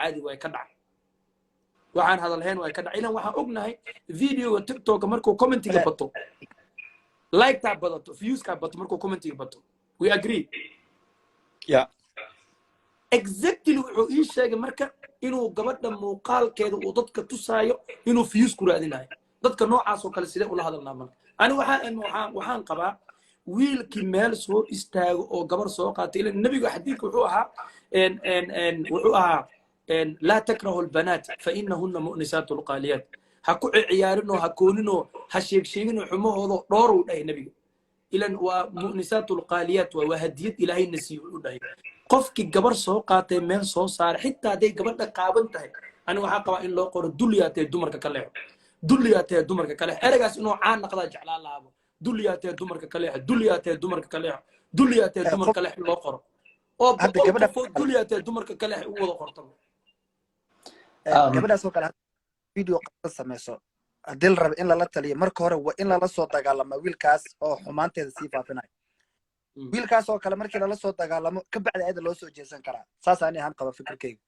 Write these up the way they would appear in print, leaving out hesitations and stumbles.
عادي way ka dhacay waxaan hadalhayn way ka dhacay ilan waxaan ognahay video TikTok markuu commentiga bato like ta badato views ka bato markuu commentiga bato we agree yeah exactly wuxuu ii sheegay marka inuu gabadha muuqaalkeeda uu dadka tusaayo inuu views ku raadinayo dadka noocaas oo kale sidee ula hadalnaa marka ani waxaan qabaa wiilkii meel soo istaago oo gabar soo qaatay ilaa nabiga xadiidku wuxuu ahaa لا تكرهوا البنات فإنهن مؤنسات القاليات هكو عيارنو هكونينو هشيكشينو حموه دورو ده النبي إلى ومؤنسات القاليات وهديت إلهي النسيو ده قفك جبر سو قاتي من سو صار حتى ده جبر ده قابنته أنا وحقا إن لو قر دوليات الدمر ككله دوليات الدمر ككله أرجع إنه عان نقدر جعل الله أبو دوليات الدمر ككله دوليات الدمر ككله دوليات الدمر كله لو قر أو دوليات الدمر ككله هو قرطه gabadhaas oo kale video qada sameeyso hadii la rabo in la taliyo marka hore waa in la soo dagaalamo wiilkaas oo xumaanteeda sii faafinayo wiilkaas oo kale markii la soo dagaalamo ka bacdi aad loo soo jeesan karaa saas aan ahaan qaba fikirkayga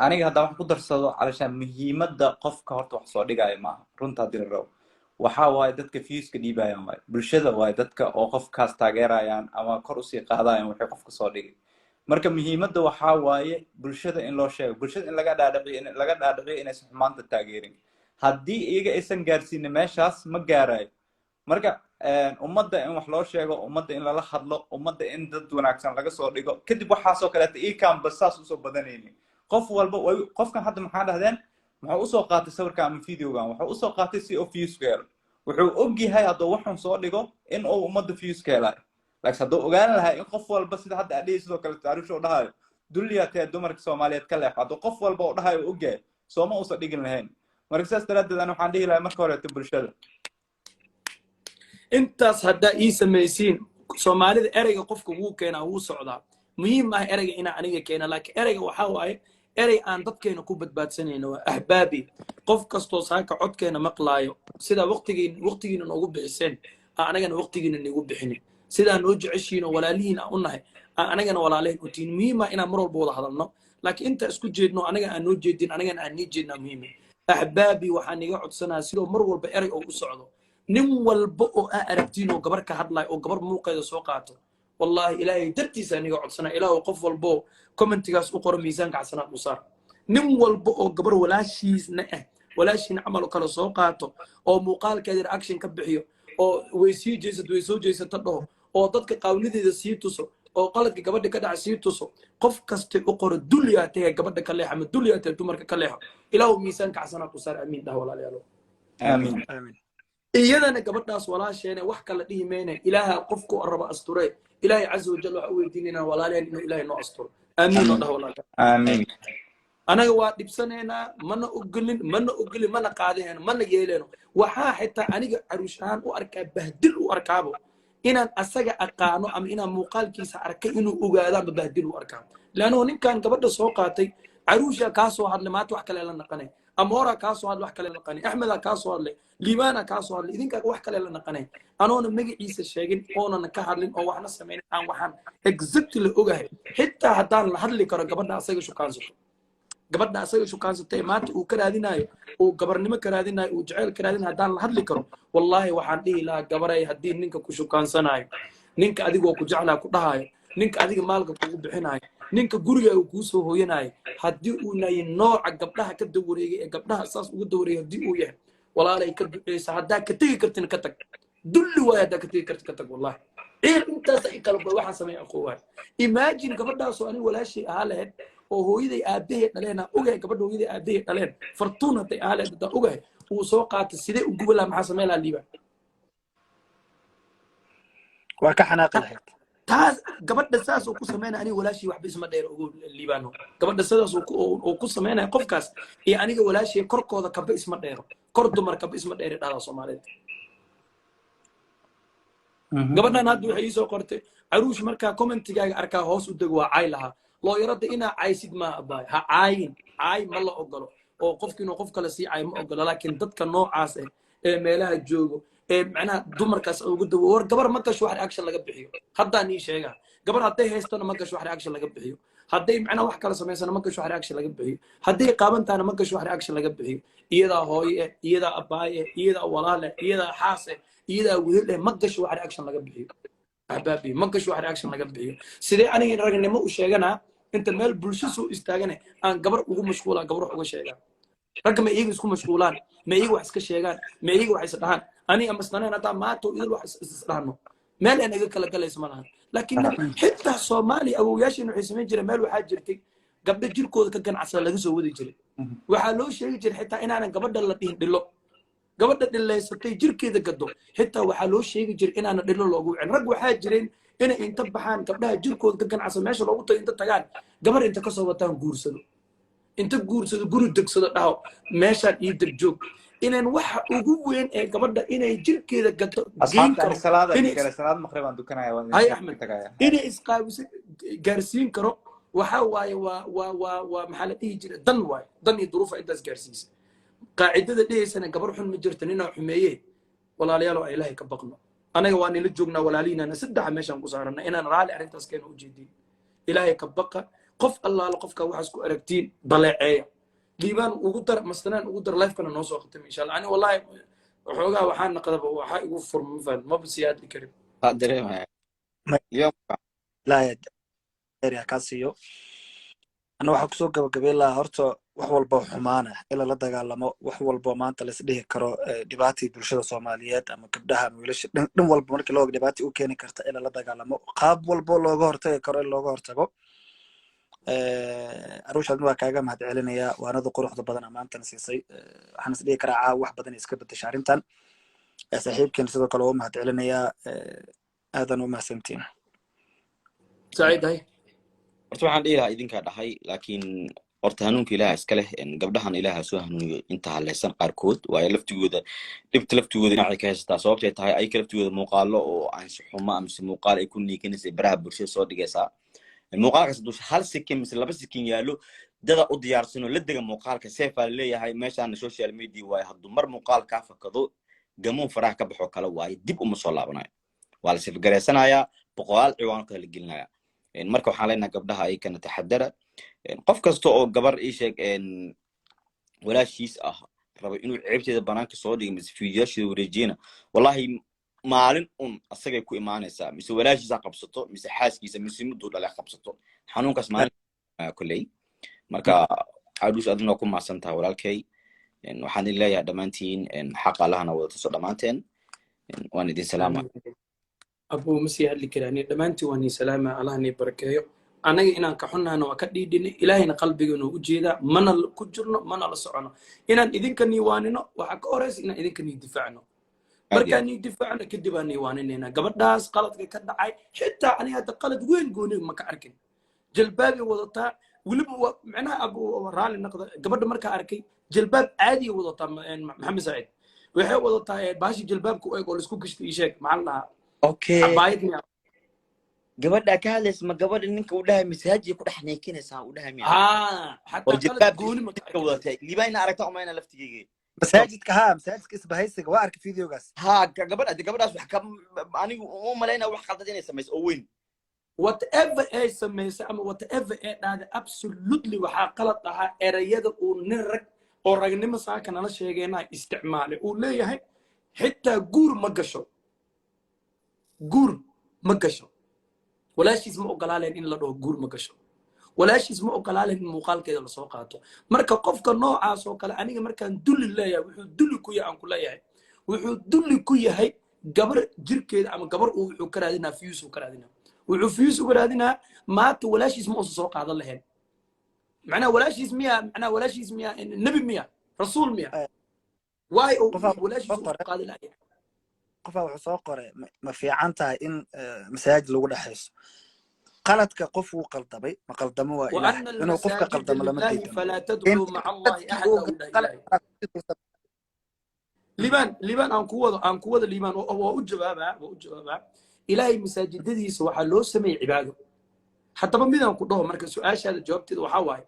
aniga hadda wax ku darsado calashaan muhiimadda qofka horta wax soo dhigaya maaha runta hadii la rabo waxa waaye dadka views-ka dhiibayaan waaye bulshada waaye dadka oo qofkaas taageerayaan ama kor u sii qaadayaan waxay qofka soo dhigay marka muhiimadda waxa waaye bulshada in loo sheego bulshada in laga dhaadhiciyo inaysan xumaanta taageerin haddii iyaga aysan gaarsiinin meeshaas ma gaarayo marka ummadda in wax loo sheego ummadda in lala hadlo ummadda in dad wanaagsan laga soo dhigo kadib waxaasoo kaleeta iikaanba saas usoo badanaynin qof walba qofkan hadda maxaa dhahdeen muxuu usoo qaatay sawirkan ama videogan wuxuu usoo qaatay si oo views ka helo wuxuu ogyahay hadduu waxun soo dhigo in uu ummadda views ka helayo laakiin hadduu ogaan lahaa in qof walba sida hadda adhihi sidoo kale taariikhda u dhahayo dulliyaatee dumarka Soomaaliyeed ka leexo hadduu qof walba u dhahayo ogyahay sooma uusan dhigin lahayn marka saas daraadeed aan waxaan dhihi lahaa marka hore bulshada intaas hadda ii sameeysiin Soomaalida erayga qofka wuu keenaa wuu socdaa muhiim ah erayga ina aniga keena laakiin erayga waxa waaye eray aan dadkeena ku badbaadsanayno waa ahbaabi qof kasto saaka codkeena maqlaayo sida waqtigiina noogu bixiseen anagana waqtigiina nagu bixinin sida noo jeceshiino walaalihiin aan u nahay anagana walaalayn u tiin muhiim ah inaan mar walba wada hadalno laakiin inta isku jeedno anaga aan noo jeedin anagana aan nii jeedna muhiim ahbaabi waxaan iga codsanaa sidoo mar walba eray oo u socdo nin walba oo aragtiin oo gabar ka hadlay oo gabar muuqeeda soo qaato wallahi ilaahay dartiisa aniga codsanaa ilaahu qof walba commentigaas u qoro miisaanka xasanaad musaar nin walba oo gabar walaashiisna walaashiina amal kala soo qaato oo muuqaalkeeda reaction ka bixiyo oo way soo jeesato dhaho oo dadka qaawnideeda sii tuso oo qaladka gabadha ka dhaca sii tuso qof kasta u qoro dulliyaatee gabadha ka leex ama dulliyaatee dumarka ka leexo ilaahu miisaanka xasanaad musaar amiin dhaho walaalayaal amiin iyadana gabadhaas walaasheena wax kala dhihi meena ilaaha qofku raba asture ilaahay azza wa jalla waxa weydiinayna walaaleen inuu ilaahay noo asturo amiin dhaho walaalayaal amiin anaga waa dhibsaneena mana ogolin mana qaadeen mana yeeleno waxa xitaa aniga caruushaan u arkaa bahdil u arkaabo inaan asaga aqaano ama inaan muuqaalkiisa arkay inuu ogaado ama bahdil u arkaa laano ninkan gabadha soo qaatay caruusha ka soo hadlay maanta wax kale la naqanay amora ka soo hadlay wax kale la naqanay ahmed ka soo hadlay liibana ka soo hadlay idinka wax kale la naqanay anoona magaciisa sheegin oonan ka hadlin oo waxna sameeyay aan waxaan exactly ogahay xitaa hadaan la hadli karo gabadha asaga shukaansato gabadha asaga shukaansato maanta uu ka raadinayo oo gabarnimo ka raadinayo oo jacayl ka raadinayo hadaan la hadli karo wallahi waxaan dhihi lahaa gabaray hadii ninka ku shukaansanayo ninka adigoo ku jeclaa ku dhahayo ninka adiga maalka kugu bixinayo ninka guriga uu ku soo hooyanayo hadii uu nahay nooca gabdhaha ka dawareegay ee gabdhaha saas ugu dawareegay hadii uu yahay walaalay ka duceysa hadaa ka tagi kartin ka tag dulli waa hadaa ka tagi kartin ka tag wallahi intaas ay kala waxaan sameeyay aqoon imagine gabadhaas oo ani walaashay ahaaleed oo hooyaday aabahay dhaleena ogahay gabadha hooyaday aabahay dhaleen fartuun haday ahaaleed dad ogahay uu soo qaatay sidee u gubala maxaa sameeyay liiba waa ka xanaaqay taas gabadha saas oo ku sameeyay ani walaashii waxba isma dheer ugu liibano gabadha saas oo ku sameeyay qofkaas iyo aniga walaashii korkooda kaba isma dheero kor dumar kaba isma dheer dhalaa Soomaaliyeed gabadhan hadda waxay soo qortay caruush marka commentigaaga arkaa hoos u deg waa cay laha loo yarada ina caysid ma abaay ha caayin caay ma la ogolo oo qofkiina qof kale si caay ma ogolo laakiin dadka noocaas ee meelaha joogo ee macnaha dumarkaas ugu dawo war gabar ma gasho wax reaction laga bixiyo hadda ni sheega gabar haday haystana ma gasho wax reaction laga bixiyo hadday macnaha wax kala samaysana ma gasho wax reaction laga bixiyo hadday qaabantaana ma gasho wax reaction laga bixiyo iyadaa hooye iyadaa abaaye iyadaa walaale iyadaa xaase iyadaa wehel ma gasho wax reaction laga bixiyo ahbaabi ma gasho wax reaction laga bixiyo sidee aniga ragnimo u sheeganaa inta meel bulsho soo istaagana aan gabar ugu mashquulaa gabar wax uga sheegaa ragga ma iyaga isku mashquulaan ma iyaga wax iska sheegaan ma iyaga wax is dhahaan aniga masnaneen haddaa maato idil wax is dhahno meel aan iga kala galayso ma lahan laakiin xitaa soomaaliya awowyaasheen waxay samayn jireen meel waxaa jirtay gabdho jirkooda ka ganacsada laga soo wadi jiray waxaa loo sheegi jiray xitaa inaanan gabadha la dhihin dhilo gabadha dhilaysatay jirkeeda gado xitaa waxaa loo sheegi jiray inaanan dhilo loogu wicin rag waxaa jireen inay inta baxaan gabdhaha jirkooda ka ganacsada meesha loogu tago inta tagaan gabar inta kasoo wataan guursado inta guursado guri degsado dhaho meeshaan ii deg joog inaan waxa ugu weyn ee gabadha inay jirkeeda gato salaad maqrib aan dukanaya inay isqaabiso gaarsiin karo waxa waaye waa maxaa la dhihi jiray dan waaye dan iyo duruufa intaas gaarsiisa qaacidada dhihaysana gabar xun ma jirta ninaa xumeeye walaalayaal oo ilaahay ka baqno anaga waa nila joognaa walaalihiinana saddexa meeshaan ku saarana inaan raali arrintaas keena ujeedin ilaahay ka baqa qof allaala qofka waxaas ku aragtiin baleeceeya liibaan ugu dar mastanaan ugu dar lifekana noo soo khatam insha allah ani wallahi waxoogaa waxaa naqdaba waxaa igu furma ma fahmi maba sii hadli karin kaa siiyo ana waxaa kusoo gabagabeyn lahaa horta wax walbo xumaana in lala dagaalamo wax walbo maanta la isdhihi karo dhibaatii bulshada soomaaliyeed ama gabdhaha ama wiilasha dhan walba markii looga dhibaati u keeni karta in lala dagaalamo qaab walbo looga hortagi karo in looga hortago aruush adna waa kaaga mahad celinayaa waanada quruxda badan amaantana siisay waxaan is dhihi karaa caawa wax badan iska bedesha arrintan saaxiibkeen sidoo kale waa mahad celinayaa aadan u mahadsantiin saciid hay horta waxaan dhihi lahaa idinkaa dhahay laakiin horta hanuunka ilaaha iska leh gabdhahan ilaaha soo hanuuniyo inta haleysan qaarkood waayo laftigooda dhibta laftigooda dhinacay ka haysataa sababtay tahay ayka laftigooda muuqaalo oo aansi xumo amase muuqaal ay ku niikanaysa baraha bulshada soo dhigaysaa muuqaalkaas hadduu hal sikin mise 2 sikin yaallo dada u diyaarsano la dega muuqaalka seefaa leeyahay meeshaan social media waaye hadduu mar muuqaal kaa fakado gamuun faraha ka baxoo kale waaye dib uma soo laabanayo waa la sifgaraysanayaa boqolaal ciwaan kale la gelinayaa marka waxaan leenahay gabdhaha ay kana taxadara qof kasta oo gabar ii sheeg walaashiis ah rabo inuu ceebteeda banaanka soo dhigo mise fiidiyaasheeda wareejiyana wallahi maalin asagay ku imaanaysaa mise walaashiisa qabsato mise xaaskiisa mise miduu dhalay qabsato xanuunkaas maalin kulley marka caadus adna ku maasan tahay walaalkay waxaan idin leeyahay dhammaantiin xaq allahna wada tuso dhammaanteen waan idin salaama abu masi hadli karaani dhammaantiin waan idin salaama allahna barakeeyo anaga inaan ka xunnaana waa ka dhiidhini ilaahayna qalbigeena u jeedaa mana ku jirno mana la socono inaan idinka niiwaanino waxaa ka horeysa inaan idinka nii difaacno markaan nii difaacno kadib aan niiwaaninayna gabadhaas qaladka ka dhacay xitaa aniga hadda qalad weyn gooni ma ka arkin jalbaabay wadataa weliba macnaha abu raali naqda gabadha markaa arkay jalbaab caadi wadataa maxamed saciid waxay wadataa baashi jalbaabka u eg oo laisku gashta ii sheeg maxaa la dhahaa okay gabadha ka hadlaysa ma gabadha ninka u dhahay masaajiga ku dhex neekinaysaa u dhahay miya xataa qalad gooni ma ka wadatay liibayna aragta umayna laftigeyga masaajidka isbahaysiga waa arkay videogaas gabadhaas wax ka anigu uma malaynaa wax qaldad inay samayso oo weyn whatever ay samayso ama whatever ay dhahda absolutely waxaa qalad ahaa erayada uu nin rag oo ragnimo saaka nala sheegeenaa isticmaalay uu leeyahay xitaa guur ma gasho walaashiis ma ogolaaleen in la dhaho guur ma gasho walaashiis ma ogolaaleen in muuqaalkeeda lasoo qaato marka qofka noocaas oo kale aniga markaan dulli leeyahay wuxuu dulli ku yahay aan ku leeyahay wuxuu dulli ku yahay gabar jirkeeda ama gabar uu wuxuu ka raadinaa fiyuus uu ka raadinaa wuxuu fiyuus uga raadinaa maanta walaashiis ma uusan soo qaadan lahayn macnaha walaashiis miya nebi miya rasuul miya waayo walaashiis uu qaadan lahayn qofaa wuxuu soo qoray ma fiican tahay in masaajid lagu dhexayso qaladka qof uu qaldamay ma qaldamo waa ilaah inuu qofka qaldamo lama diidan liibaan aan ku wada liibaan waa u jawaabaa ilaahay masaajidadiisa waxaa loo sameeyey cibaado haddaba midaan ku dhaho marka su-aashaada jawaabteeda waxaa waaye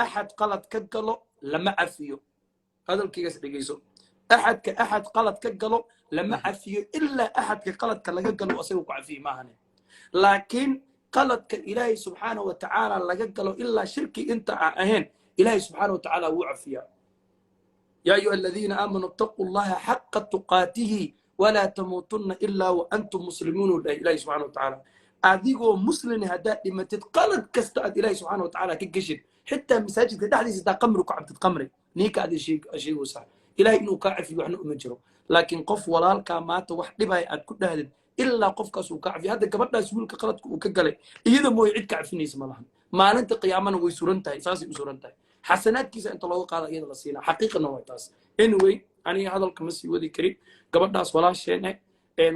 axad qalad ka galo lama cafiyo hadalkaygaas dhegeyso أحد قلت كجلو لما عفيه إلا أحد كقلت كلا جلو أسوي كعفيه ما هني لكن qaladka ilaahay subxaana wa tacaala laga galo ilaa shirki inta aan ahayn ilaahay subxaana wa tacaala wuu cafiyaa yaa ayuha aladiina aamanuu ittaquu llaha xaqa tuqaatihi walaa tamuutunna ilaa wa antum muslimuun ilaahay subxaana wa tacaala adigoo muslin haddaad dhimatid qalad kasta aad ilaahay subxaana wa tacaala ka geshid xitaa masaajidka dhexdiisa hadaa qamri ku cabtid qamri ninka aad sheegaysaa ilaahay inuu kaa cafiyo waxna uma jiro laakiin qof walaalkaa maanta wax dhibaya aad ku dhahdid ilaa qofkaas uu ka cafiyo hadda gabadhaas wiilka qaladka uu ka galay iyada mooye cid ka cafinaysa ma lahan maalinta qiyaamana way suran tahay saasay u suran tahay xasanaadkiisa inta looga qaada iyada la siinaa xaqiiqana waa taas anyway aniga hadalka ma sii wadi karin gabadhaas walaasheene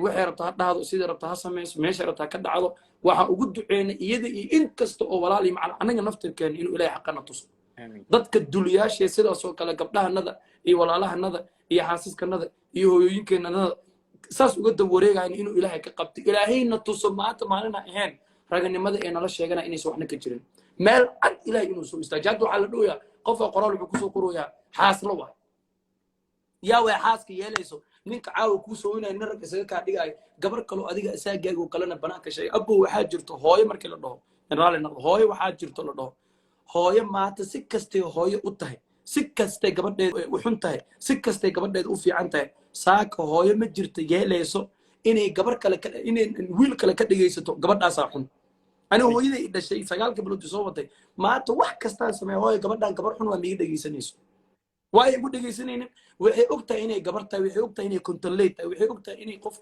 waxay rabtaa ha dhahdo sidai rabtaa ha samayso meeshay rabtaa ka dhacdo waxaa ugu duceynay iyada iyo in kasta oo walaal iyo macna anaga naftirkeena inuu ilaahay xaqana tuso dadka duliyaashee sidaas oo kale gabdhahanada iyo walaalahanada iyo xaasiskanada iyo hooyooyinkeenanada saas uga dab wareegayan inuu ilaahay ka qabtay ilaahayna tuso maanta maalina ahayn raganimada ee nala sheegana inaysan waxna ka jirin meel cad ilaahay inuu soo istaajo hadda waxaa la dhowayaa qofka qoraal wuxuu kusoo qorayaa xaaslo waay yaa way xaaska yeelayso ninka caawa kuu soo inay nin rag isaga kaa dhigaayo gabar kaloo adiga asaagaago kalena banaanka sheegay abbo waxaa jirto hooyo markii la dhaho raali noqdo hooyo waxaa jirto la dhaho hooyo maanta si kastay hooyo u tahay si kastay gabadheed u xun tahay si kastay gabadheed u fiican tahay saaka hooyo ma jirto yeelayso inay gabar kale inay wiil kale ka dhigaysato gabadhaasaa xun ani hooyaday dhashay 9 bilood soo watay maanta wax kastaan sameey hooyo gabadhan gabar xun waa miga dhageysanayso way ugu dhageysanaynin waxay ogtahay inay gabar tahay waxay ogtahay inay controlate tahay waxay ogtahay inay qofka